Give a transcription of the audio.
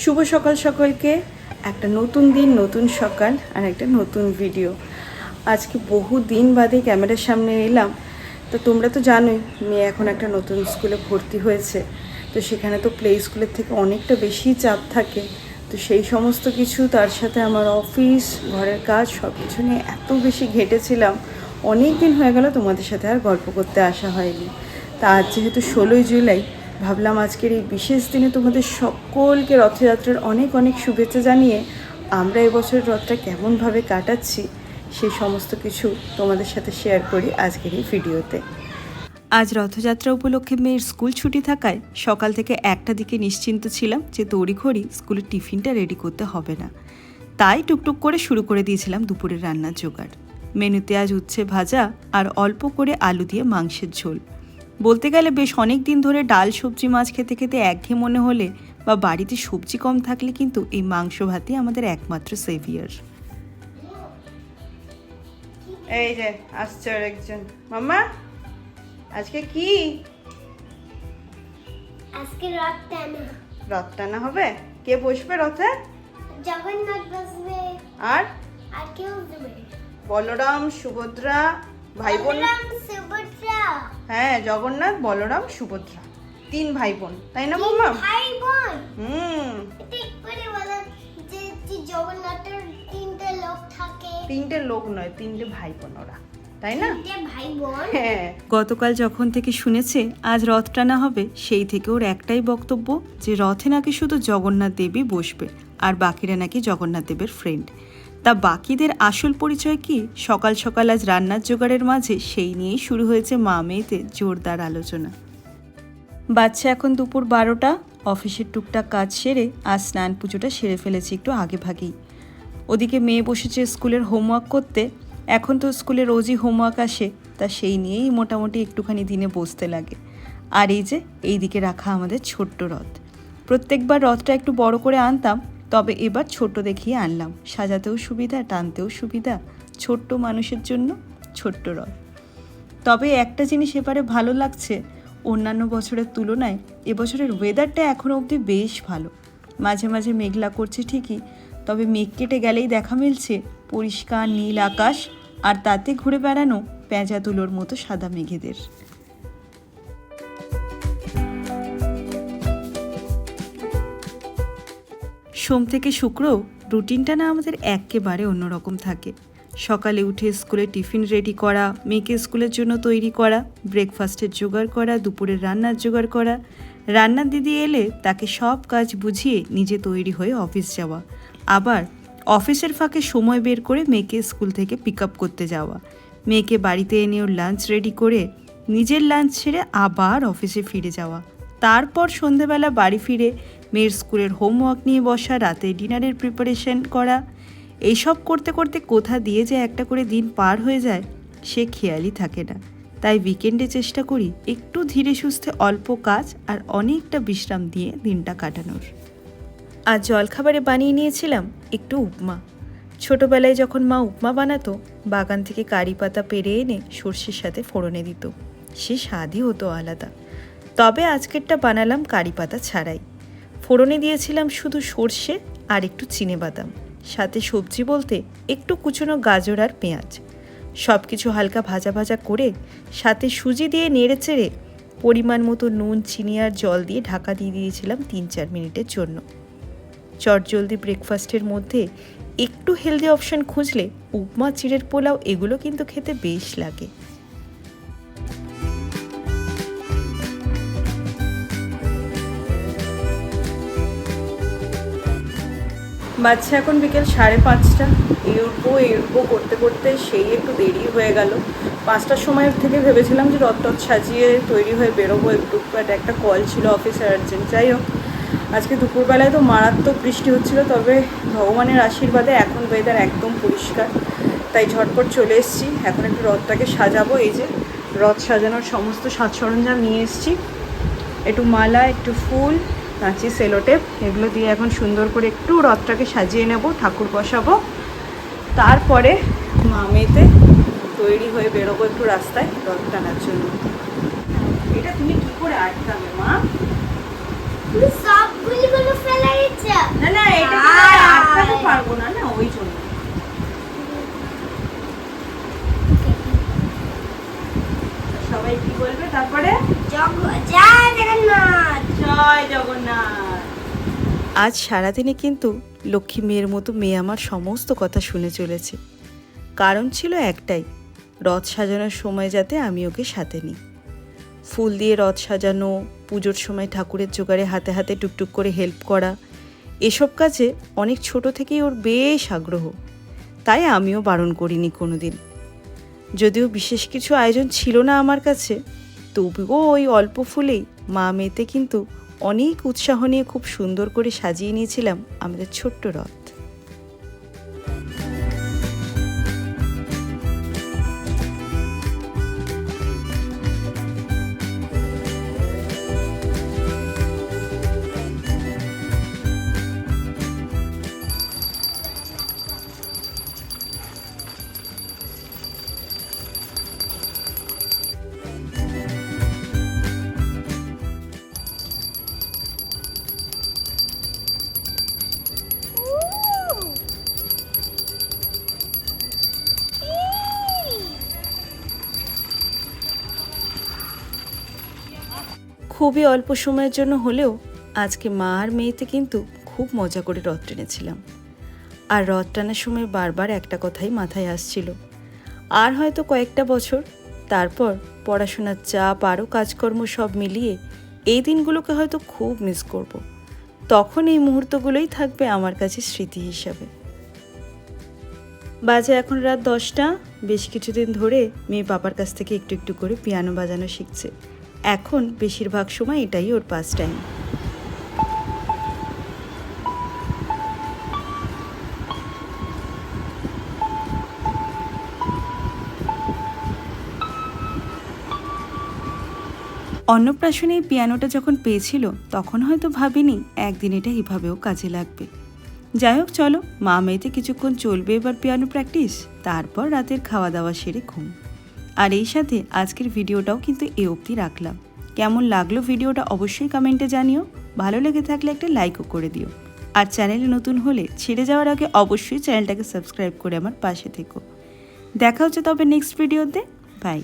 শুভ সকাল সকলকে। একটা নতুন দিন, নতুন সকাল আর একটা নতুন ভিডিও। আজকে বহু দিন বাদে ক্যামেরার সামনে এলাম। তো তোমরা তো জানোই মেয়ে এখন একটা নতুন স্কুলে ভর্তি হয়েছে। তো সেখানে তো প্লে স্কুলের থেকে অনেকটা বেশি চাপ থাকে। তো সেই সমস্ত কিছু, তার সাথে আমার অফিস, ঘরের কাজ, সব কিছু নিয়ে এত বেশি ঘেটেছিলাম। অনেক দিন হয়ে গেল তোমাদের সাথে আর গল্প করতে আসা হয়নি। তা আজ যেহেতু 16ই জুলাই, ভাবলাম আজকের এই বিশেষ দিনে তোমাদের সকলকে রথযাত্রার অনেক অনেক শুভেচ্ছা জানিয়ে আমরা এবছর রথটা কেমনভাবে কাটাচ্ছি সেই সমস্ত কিছু তোমাদের সাথে শেয়ার করি আজকের এই ভিডিওতে। আজ রথযাত্রা উপলক্ষে মেয়ের স্কুল ছুটি থাকায় সকাল থেকে একটা দিকে নিশ্চিন্ত ছিলাম যে তড়িঘড়ি স্কুলের টিফিনটা রেডি করতে হবে না। তাই টুকটুক করে শুরু করে দিয়েছিলাম দুপুরের রান্নার জোগাড়। মেনুতে আজ উচ্ছে ভাজা আর অল্প করে আলু দিয়ে মাংসের ঝোল। বলতে গেলে বেশ অনেক দিন ধরে ডাল সবজি মাছ খেতে খেতে একঘেয়ে মনে হলে বা বাড়িতে সবজি কম থাকলে কিন্তু এই মাংস ভাতই আমাদের একমাত্র সেভিয়ার। এই যে আসছে আর একজন। মাম্মা আজকে কি? আজকে রথ টানা। রথ টানা হবে? কে বসবে রথে? জগন্নাথ বসবে। আর কেউ দেবে? বলরাম, সুভদ্রা, ভাই বোন। বলরাম, সুভদ্রা। হ্যাঁ, জগন্নাথ, বলরাম, সুভদ্রা, 3 ভাই বোন, তাই না মাম্মা? ভাই বোন। ঠিক করে বলা যে জগন্নাথের 3টে লোক থাকে। 3টে লোক নয়, 3টে ভাই বোন ওরা, তাই না? 3টে ভাই বোন। হ্যাঁ। গতকাল যখন থেকে শুনেছে আজ রথ টানা হবে, সেই থেকে ওর একটাই বক্তব্য যে রথে নাকি শুধু জগন্নাথ দেবী বসবে আর বাকিরা নাকি জগন্নাথ দেবের ফ্রেন্ড। তা বাকিদের আসল পরিচয় কি? সকাল সকাল আজ রান্নার জোগাড়ের মাঝে সেই নিয়েই শুরু হয়েছে মা মেয়েতে জোরদার আলোচনা। বাচ্চা এখন দুপুর 12টা। অফিসের টুকটাক কাজ সেরে আজ স্নান পুজোটা সেরে ফেলেছি একটু আগে ভাগেই। ওদিকে মেয়ে বসেছে স্কুলের হোমওয়ার্ক করতে। এখন তো স্কুলে রোজই হোমওয়ার্ক আসে, তা সেই নিয়েই মোটামুটি একটুখানি দিনে বসতে লাগে। আর এই যে এইদিকে রাখা আমাদের ছোট্ট রথ। প্রত্যেকবার রথটা একটু বড় করে আনতাম, তবে এবার ছোট্ট দেখিয়ে আনলাম। সাজাতেও সুবিধা, টানতেও সুবিধা, ছোট্ট মানুষের জন্য ছোট্ট রথ। তবে একটা জিনিস এবারে ভালো লাগছে, অন্যান্য বছরের তুলনায় এবছরের ওয়েদারটা এখনও অবধি বেশ ভালো। মাঝে মাঝে মেঘলা করছে ঠিকই, তবে মেঘ কেটে গেলেই দেখা মিলছে পরিষ্কার নীল আকাশ, আর তাতে ঘুরে বেড়ানো পেঁজা তুলোর মতো সাদা মেঘেদের। সোম থেকে শুক্র রুটিনটা না আমাদের একেবারে অন্যরকম থাকে। সকালে উঠে স্কুলে টিফিন রেডি করা, মেয়েকে স্কুলের জন্য তৈরি করা, ব্রেকফাস্টের জোগাড় করা, দুপুরের রান্নার জোগাড় করা, রান্নার দিদি এলে তাকে সব কাজ বুঝিয়ে নিজে তৈরি হয়ে অফিস যাওয়া, আবার অফিসের ফাঁকে সময় বের করে মেয়েকে স্কুল থেকে পিক আপ করতে যাওয়া, মেয়েকে বাড়িতে এনে ওর লাঞ্চ রেডি করে নিজের লাঞ্চ ছেড়ে আবার অফিসে ফিরে যাওয়া, তারপর সন্ধেবেলা বাড়ি ফিরে মেয়ের স্কুলের হোমওয়ার্ক নিয়ে বসা, রাতে ডিনারের প্রিপারেশন করা। এইসব করতে করতে কোথা দিয়ে যে একটা করে দিন পার হয়ে যায় সে খেয়ালই থাকে না। তাই উইকেন্ডে চেষ্টা করি একটু ধীরে সুস্থে অল্প কাজ আর অনেকটা বিশ্রাম দিয়ে দিনটা কাটানোর। আজ জলখাবারে বানিয়ে নিয়েছিলাম একটু উপমা। ছোটোবেলায় যখন মা উপমা বানাতো, বাগান থেকে কারি পাতা পেরে এনে সর্ষের সাথে ফোড়নে দিত, সে স্বাদই হতো আলাদা। তবে আজকেরটা বানালাম কারি পাতা ছাড়াই। ফোড়নে দিয়েছিলাম শুধু সর্ষে আর একটু চিনেবাদাম, সাথে সবজি বলতে একটু কুচনো গাজর আর পেঁয়াজ। সব কিছু হালকা ভাজা ভাজা করে সাথে সুজি দিয়ে নেড়ে চেড়ে পরিমাণ মতো নুন, চিনি আর জল দিয়ে ঢাকা দিয়ে দিয়েছিলাম 3-4 মিনিটের জন্য। চটজলদি ব্রেকফাস্টের মধ্যে একটু হেলদি অপশন খুঁজলে উপমা, চিড়ের পোলাও এগুলো কিন্তু খেতে বেশ লাগে। বাচ্চা এখন বিকেল 5:30। এড়বো করতে করতে সেই একটু দেরি হয়ে গেল। 5টার সময় থেকে ভেবেছিলাম যে রথ সাজিয়ে তৈরি হয়ে বেরোবো একটু, বাট একটা কল ছিল অফিসে আর্জেন্ট। যাই হোক, আজকে দুপুরবেলায় তো মারাত্মক বৃষ্টি হচ্ছিল, তবে ভগবানের আশীর্বাদে এখন ওয়েদার একদম পরিষ্কার, তাই ঝটপট চলে এসেছি। এখন একটু রথটাকে সাজাবো। এই যে রথ সাজানোর সমস্ত সাজ সরঞ্জাম নিয়ে এসেছি, একটু মালা, একটু ফুল, কাঁচি, সেলোটেপ, এগুলো দিয়ে এখন সুন্দর করে একটু রথটাকে সাজিয়ে নেব, ঠাকুর বসাবো, তারপরে মা মেয়েতে তৈরি হয়ে বেরোবো একটু রাস্তায় রথ টানার জন্য। এটা তুমি কি করে আটকাবে মা? তুমি সবগুলি গুলো ফেলে দিচ্ছ। না না, এটা আটকাতে পারবো না, না ওই জন্য। সবাই কি বলবে তারপরে? জয় জগন্নাথ। জয় জগন্নাথ। আজ সারাদিনে কিন্তু লক্ষ্মী মেয়ের মতো মেয়ে আমার সমস্ত কথা শুনে চলেছে। কারণ ছিল একটাই, রথ সাজানোর সময় যাতে আমি ওকে সাথে নিই। ফুল দিয়ে রথ সাজানো, পুজোর সময় ঠাকুরের জোগাড়ে হাতে হাতে টুকটুক করে হেল্প করা, এসব কাজে অনেক ছোট থেকেই ওর বেশ আগ্রহ। তাই আমিও বারণ করিনি কোনো দিন। যদিও বিশেষ কিছু আয়োজন ছিল না আমার কাছে, তবুও ওই অল্প ফুলেই মা মেয়েতে কিন্তু অনেক উৎসাহ নিয়ে খুব সুন্দর করে সাজিয়ে নিয়েছিলাম আমাদের ছোট্ট রথ। খুবই অল্প সময়ের জন্য হলেও আজকে মা আর মেয়েতে কিন্তু খুব মজা করে রথ টেনেছিলাম। আর রথ টানার সময় বারবার একটা কথাই মাথায় আসছিল, আর হয়তো কয়েকটা বছর, তারপর পড়াশোনার চাপ আরও কাজকর্ম সব মিলিয়ে এই দিনগুলোকে হয়তো খুব মিস করব। তখন এই মুহূর্তগুলোই থাকবে আমার কাছে স্মৃতি হিসাবে। বাজে এখন রাত 10টা। বেশ কিছুদিন ধরে মেয়ে বাবার কাছ থেকে একটু একটু করে পিয়ানো বাজানো শিখছে। এখন বেশিরভাগ সময় এটাই ওর পাস টাইম। অন্নপ্রাশনে এই পিয়ানোটা যখন পেয়েছিল তখন হয়তো ভাবিনি একদিন এটা এভাবেও কাজে লাগবে। যাই হোক, চলো মা মেয়েতে কিছুক্ষণ চলবে এবার পিয়ানো প্র্যাকটিস, তারপর রাতের খাওয়া দাওয়া সেরে ঘুম। আর এই সাথে আজকের ভিডিওটাও কিন্তু এ অবধি রাখলাম। কেমন লাগলো ভিডিওটা অবশ্যই কমেন্টে জানিও। ভালো লেগে থাকলে একটা লাইকও করে দিও। আর চ্যানেলে নতুন হলে ছেড়ে যাওয়ার আগে অবশ্যই চ্যানেলটাকে সাবস্ক্রাইব করে আমার পাশে থেকো। দেখা হচ্ছে তবে নেক্সট ভিডিওতে। বাই।